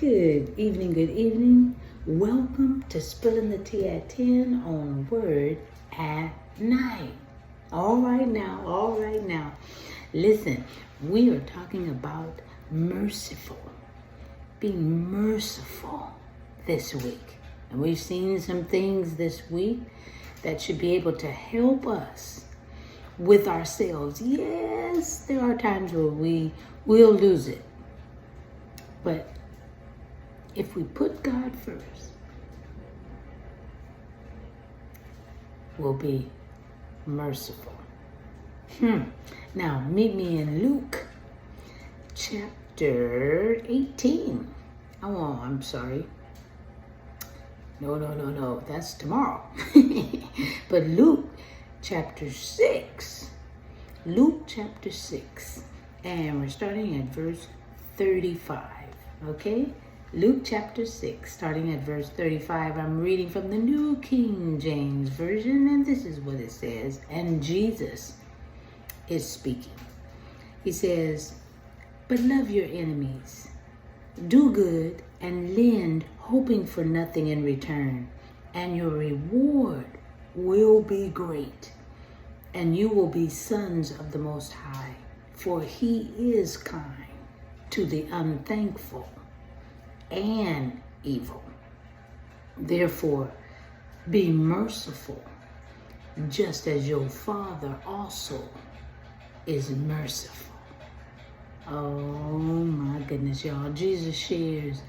Good evening. Welcome to Spilling the Tea at 10 on Word at Night. All right now. Listen, we are talking about being merciful this week. And we've seen some things this week that should be able to help us with ourselves. Yes, there are times where we will lose it. But if we put God first, we'll be merciful. Now, meet me in Luke chapter 18. Oh, I'm sorry. No. That's tomorrow. But Luke chapter 6. Luke chapter 6. And we're starting at verse 35. Okay? Luke chapter 6, starting at verse 35. I'm reading from the New King James Version, and this is what it says. And Jesus is speaking. He says, "But love your enemies. Do good and lend, hoping for nothing in return. And your reward will be great. And you will be sons of the Most High. For he is kind to the unthankful and evil. Therefore, be merciful, just as your Father also is merciful." Oh my goodness, y'all. Jesus shares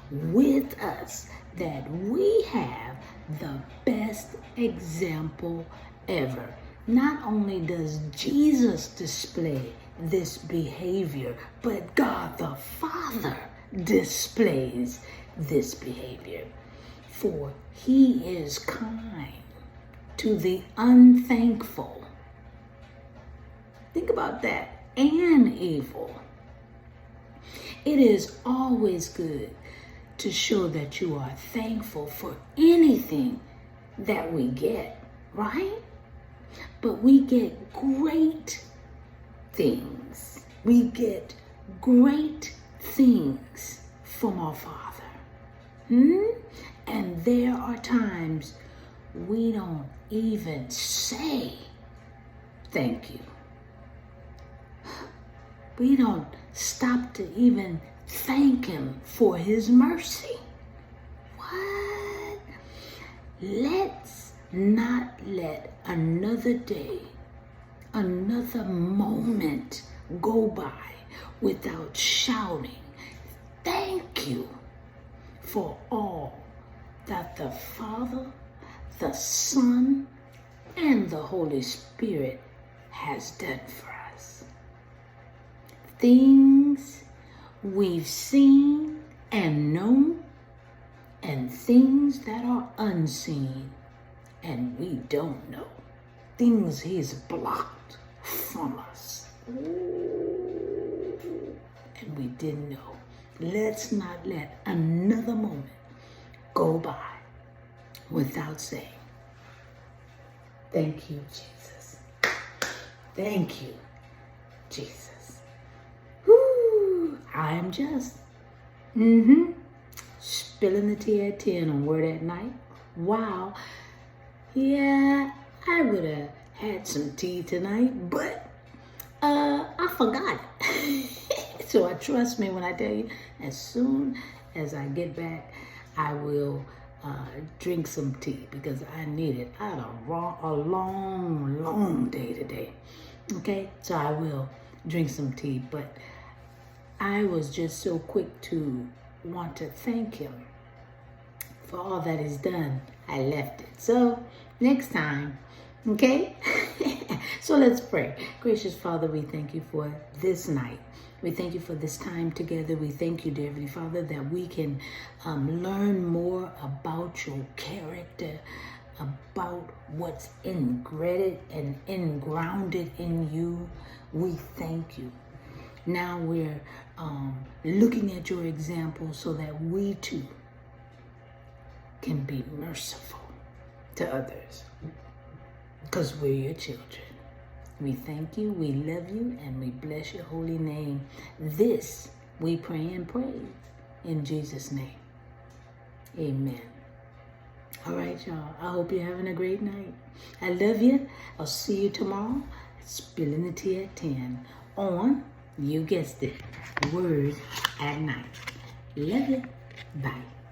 with us that we have the best example ever. Not only does Jesus display this behavior, but God the Father displays this behavior. For he is kind to the unthankful. Think about that. And evil. It is always good to show that you are thankful for anything that we get, right? But we get great things. We get great things from our Father. And there are times we don't even say thank you. We don't stop to even thank him for his mercy. What? Let's not let another day, another moment go by without shouting thank you for all that the Father, the Son, and the Holy Spirit has done for us. Things we've seen and known, and things that are unseen and we don't know. Things he's blocked from us. And we didn't know. Let's not let another moment go by without saying, thank you, Jesus. Thank you, Jesus. I am just spilling the tea at 10 on Word at Night. Wow. Yeah, I would have had some tea tonight, but I forgot it. So trust me when I tell you, as soon as I get back, I will drink some tea because I need it. I had a long day today. Okay, so I will drink some tea, but I was just so quick to want to thank him for all that he's done. I left it. So next time, okay? So let's pray. Gracious Father, we thank you for this night. We thank you for this time together. We thank you, dear Heavenly Father, that we can learn more about your character, about what's engrounded and engrounded in you. We thank you. Now we're looking at your example so that we too can be merciful to others because we're your children. We thank you, we love you, and we bless your holy name. This we pray and praise in Jesus' name. Amen. All right, y'all. I hope you're having a great night. I love you. I'll see you tomorrow at Spilling the Tea at 10 on, you guessed it, Word at Night. Love you. Bye.